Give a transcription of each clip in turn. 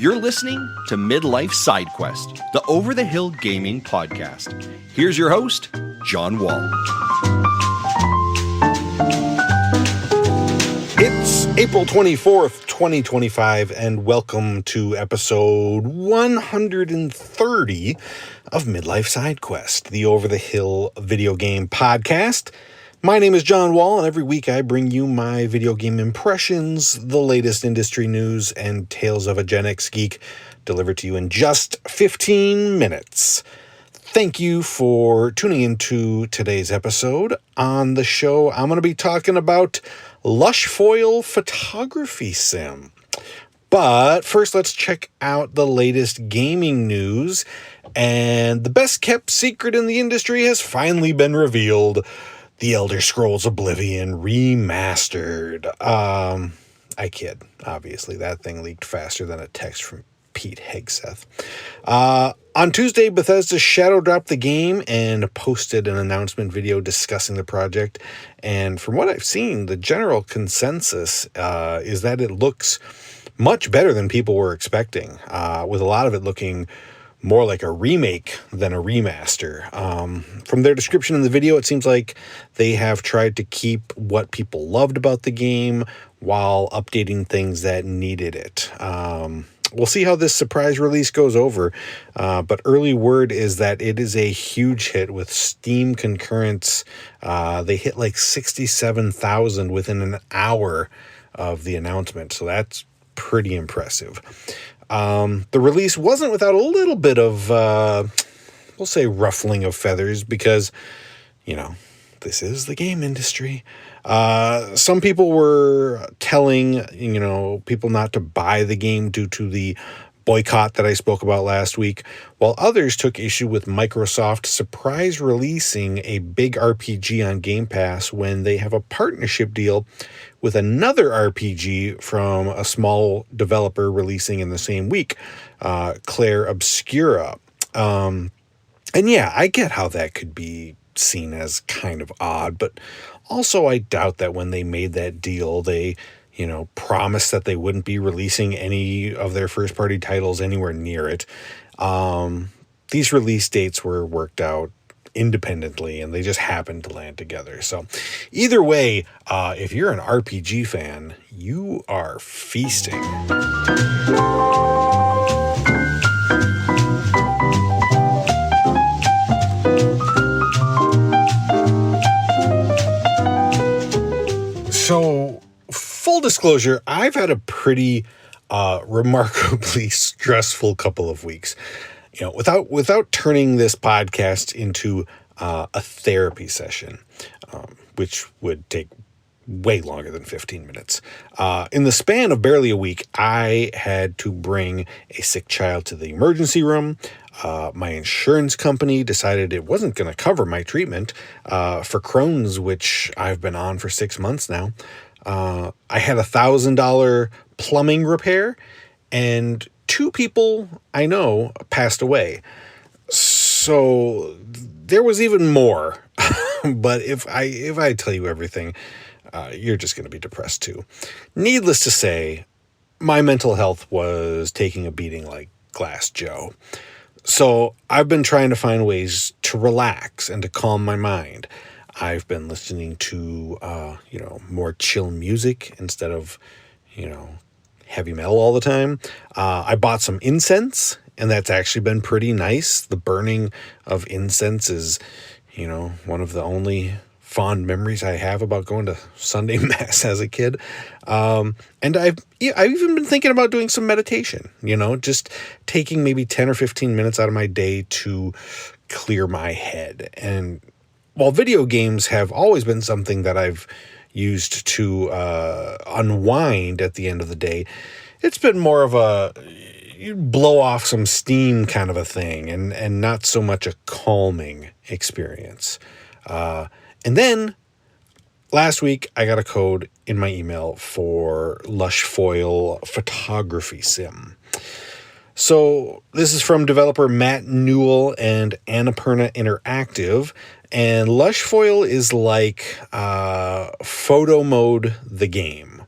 You're listening to Midlife Side Quest, the Over the Hill Gaming Podcast. Here's your host, John Wall. It's April 24th, 2025, and welcome to episode 130 of Midlife Side Quest, the Over the Hill video game podcast. My name is John Wall, and every week I bring you my video game impressions, the latest industry news, and tales of a Gen X geek delivered to you in just 15 minutes. Thank you for tuning into today's episode. On the show, I'm going to be talking about Lushfoil Photography Sim. But first, let's check out the latest gaming news. And the best kept secret in the industry has finally been revealed. The Elder Scrolls Oblivion remastered. I kid, obviously. That thing leaked faster than a text from Pete Hegseth. On Tuesday, Bethesda shadow dropped the game and posted an announcement video discussing the project. And from what I've seen, the general consensus is that it looks much better than people were expecting, with a lot of it looking more like a remake than a remaster. From their description in the video, it seems like they have tried to keep what people loved about the game while updating things that needed it. We'll see how this surprise release goes over, but early word is that it is a huge hit with Steam concurrents. They hit like 67,000 within an hour of the announcement, so that's pretty impressive. The release wasn't without a little bit of, we'll say, ruffling of feathers because, you know, this is the game industry. Some people were telling, people not to buy the game due to the boycott that I spoke about last week, while others took issue with Microsoft surprise releasing a big RPG on Game Pass when they have a partnership deal with another RPG from a small developer releasing in the same week, Claire Obscura. And yeah, I get how that could be seen as kind of odd, but also I doubt that when they made that deal, they promised that they wouldn't be releasing any of their first-party titles anywhere near it. These release dates were worked out independently, and they just happened to land together. So either way, if you're an RPG fan, you are feasting. So, full disclosure, I've had a pretty remarkably stressful couple of weeks. Without turning this podcast into a therapy session, which would take way longer than 15 minutes. In the span of barely a week, I had to bring a sick child to the emergency room. My insurance company decided it wasn't going to cover my treatment for Crohn's, which I've been on for 6 months now. I had $1,000 plumbing repair, and 2 people I know passed away. So there was even more. But if I tell you everything, you're just going to be depressed too. Needless to say, my mental health was taking a beating like Glass Joe. So I've been trying to find ways to relax and to calm my mind. I've been listening to, more chill music instead of, heavy metal all the time. I bought some incense, and that's actually been pretty nice. The burning of incense is, one of the only fond memories I have about going to Sunday Mass as a kid. And I've even been thinking about doing some meditation, just taking maybe 10 or 15 minutes out of my day to clear my head. And while video games have always been something that I've used to unwind at the end of the day, it's been more of a blow off some steam kind of a thing, and not so much a calming experience. And then last week, I got a code in my email for Lushfoil Photography Sim. So this is from developer Matt Newell and Annapurna Interactive, and Lushfoil is like photo mode the game.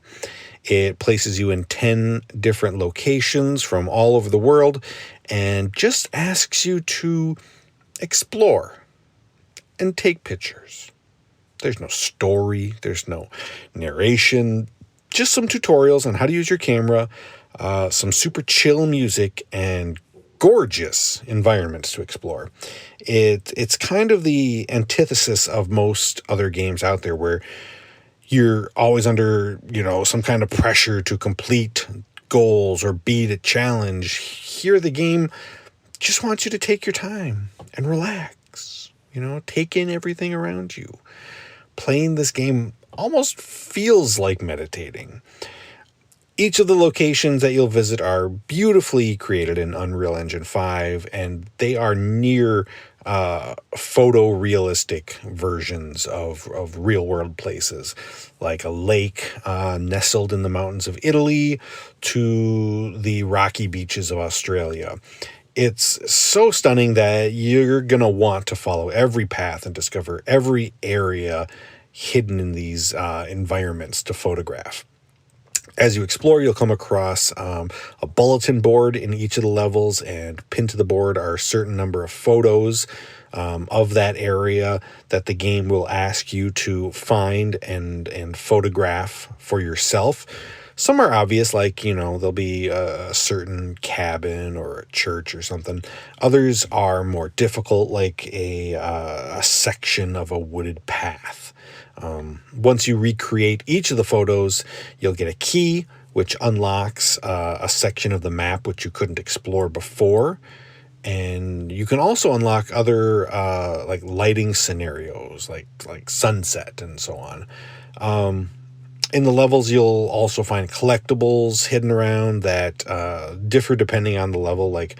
It places you in 10 different locations from all over the world and just asks you to explore and take pictures. There's no story, there's no narration, just some tutorials on how to use your camera, some super chill music, and gorgeous environments to explore. It's kind of the antithesis of most other games out there where you're always under, some kind of pressure to complete goals or beat a challenge. Here, the game just wants you to take your time and relax, take in everything around you. Playing this game almost feels like meditating. Each of the locations that you'll visit are beautifully created in Unreal Engine 5, and they are near photorealistic versions of real-world places, like a lake nestled in the mountains of Italy to the rocky beaches of Australia. It's so stunning that you're going to want to follow every path and discover every area hidden in these environments to photograph. As you explore, you'll come across a bulletin board in each of the levels, and pinned to the board are a certain number of photos of that area that the game will ask you to find and photograph for yourself. Some are obvious, like, there'll be a certain cabin or a church or something. Others are more difficult, like a section of a wooded path. Once you recreate each of the photos, you'll get a key, which unlocks a section of the map which you couldn't explore before. And you can also unlock other like lighting scenarios, like sunset and so on. In the levels, you'll also find collectibles hidden around that differ depending on the level, like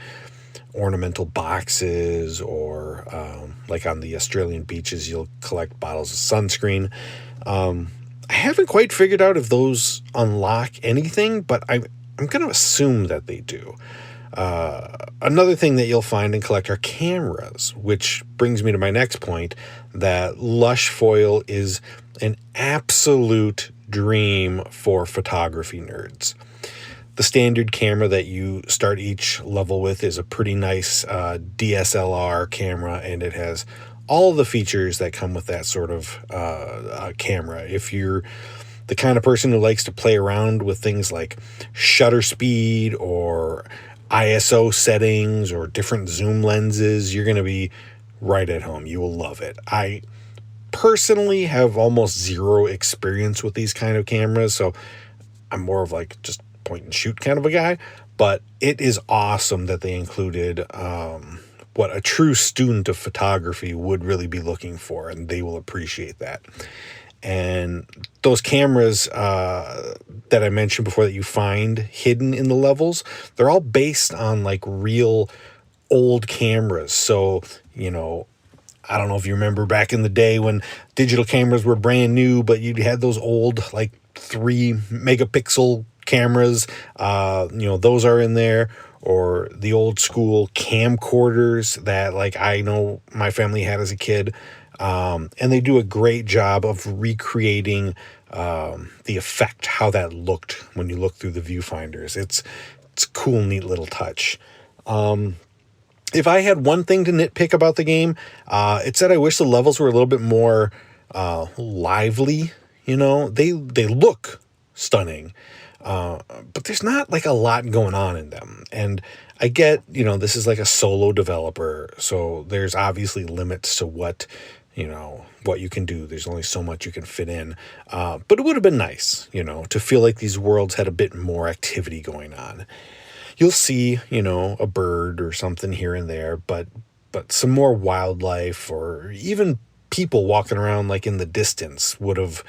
ornamental boxes, or like on the Australian beaches, you'll collect bottles of sunscreen. I haven't quite figured out if those unlock anything, but I'm going to assume that they do. Another thing that you'll find and collect are cameras, which brings me to my next point, that Lushfoil is an absolute dream for photography nerds. The standard camera that you start each level with is a pretty nice DSLR camera, and it has all the features that come with that sort of camera. If you're the kind of person who likes to play around with things like shutter speed or ISO settings or different zoom lenses, you're going to be right at home. You will love it. I personally have almost zero experience with these kind of cameras, so I'm more of like just point and shoot kind of a guy, but it is awesome that they included what a true student of photography would really be looking for, and they will appreciate that. And those cameras that I mentioned before that you find hidden in the levels, they're all based on like real old cameras. So, I don't know if you remember back in the day when digital cameras were brand new, but you had those old like 3 megapixel cameras, those are in there, or the old school camcorders that like I know my family had as a kid. And they do a great job of recreating the effect, how that looked when you look through the viewfinders. It's a cool, neat little touch. If I had one thing to nitpick about the game, it's that I wish the levels were a little bit more lively. They look stunning, but there's not like a lot going on in them. And I get, this is like a solo developer, so there's obviously limits to what you can do. There's only so much you can fit in. But it would have been nice, to feel like these worlds had a bit more activity going on. You'll see, a bird or something here and there, but some more wildlife or even people walking around like in the distance would have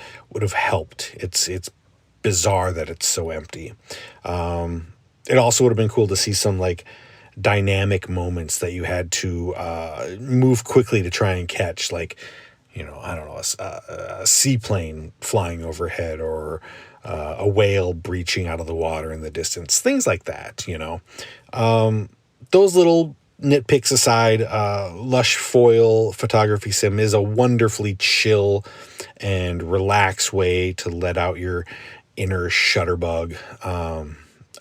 helped. It's bizarre that it's so empty. It also would have been cool to see some like dynamic moments that you had to move quickly to try and catch, like, I don't know, a seaplane flying overhead, or a whale breaching out of the water in the distance, things like that. Those little nitpicks aside, Lushfoil Photography Sim is a wonderfully chill and relaxed way to let out your inner shutterbug.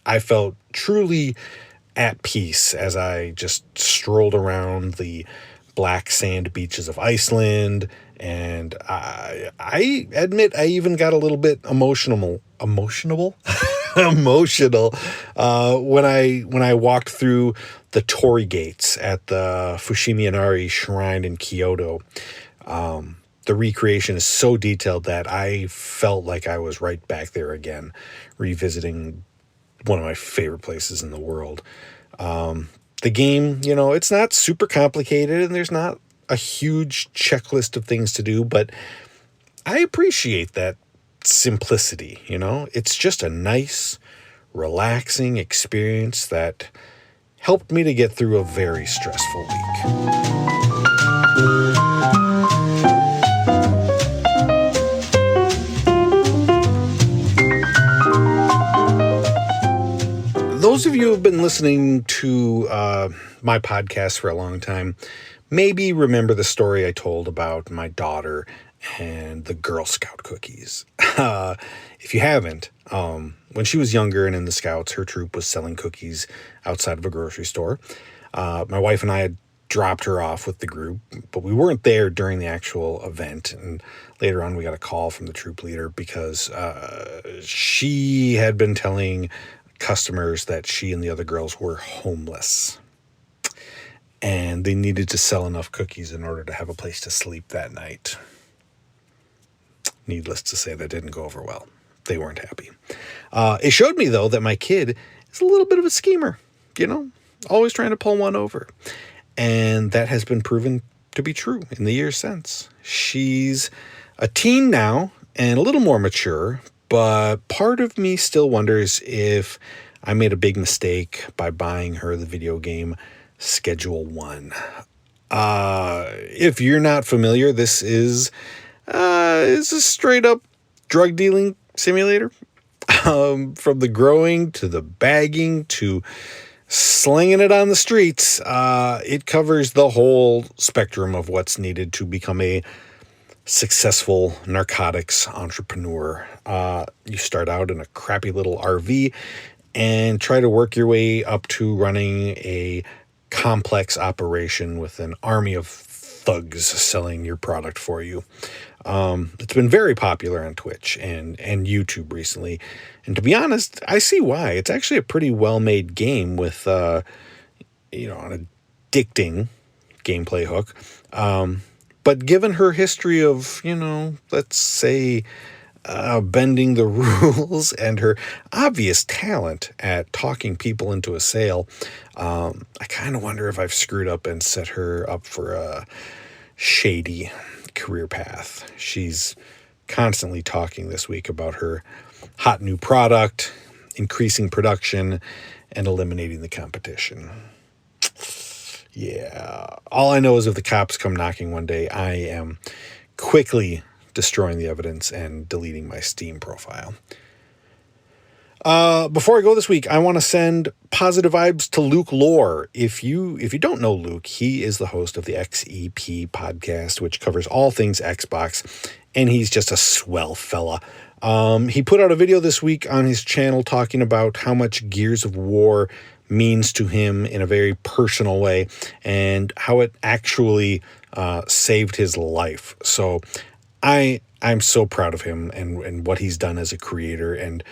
I felt truly at peace as I just strolled around the black sand beaches of Iceland, and I admit I even got a little bit emotional when I walked through the torii gates at the Fushimi Inari Shrine in Kyoto. The recreation is so detailed that I felt like I was right back there again, revisiting one of my favorite places in the world. The game, it's not super complicated and there's not a huge checklist of things to do, but I appreciate that simplicity, It's just a nice, relaxing experience that helped me to get through a very stressful week. Those of you who have been listening to my podcast for a long time maybe remember the story I told about my daughter and the Girl Scout cookies. If you haven't, when she was younger and in the Scouts, her troop was selling cookies outside of a grocery store. My wife and I had dropped her off with the group, but we weren't there during the actual event. And later on, we got a call from the troop leader because she had been telling customers that she and the other girls were homeless and they needed to sell enough cookies in order to have a place to sleep that night. Needless to say, that didn't go over well. They weren't happy. It showed me, though, that my kid is a little bit of a schemer, always trying to pull one over. And that has been proven to be true in the years since. She's a teen now and a little more mature, but part of me still wonders if I made a big mistake by buying her the video game Schedule 1. If you're not familiar, this is a straight up drug dealing simulator. From the growing to the bagging to slinging it on the streets, it covers the whole spectrum of what's needed to become a successful narcotics entrepreneur. You start out in a crappy little RV and try to work your way up to running a complex operation with an army of thugs selling your product for you. It's been very popular on Twitch and YouTube recently. And to be honest, I see why. It's actually a pretty well-made game with, an addicting gameplay hook. But given her history of, let's say, bending the rules and her obvious talent at talking people into a sale, I kind of wonder if I've screwed up and set her up for a shady career path. She's constantly talking this week about her hot new product, increasing production, and eliminating the competition. Yeah, all I know is if the cops come knocking one day, I am quickly destroying the evidence and deleting my Steam profile. Before I go this week, I want to send positive vibes to Luke Lore. If you don't know Luke, he is the host of the XEP podcast, which covers all things Xbox, and he's just a swell fella. He put out a video this week on his channel talking about how much Gears of War means to him in a very personal way and how it actually saved his life. So I'm so proud of him and what he's done as a creator, and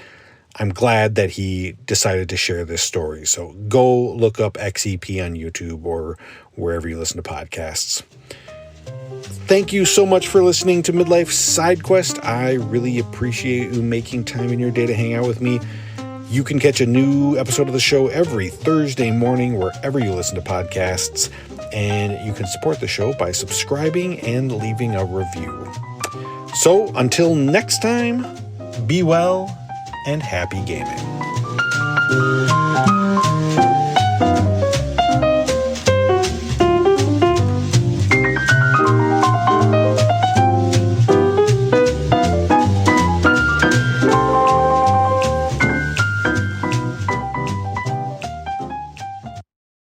I'm glad that he decided to share this story. So go look up XEP on YouTube or wherever you listen to podcasts. Thank you so much for listening to Midlife Side Quest. I really appreciate you making time in your day to hang out with me. You can catch a new episode of the show every Thursday morning wherever you listen to podcasts, and you can support the show by subscribing and leaving a review. So until next time, be well and happy gaming.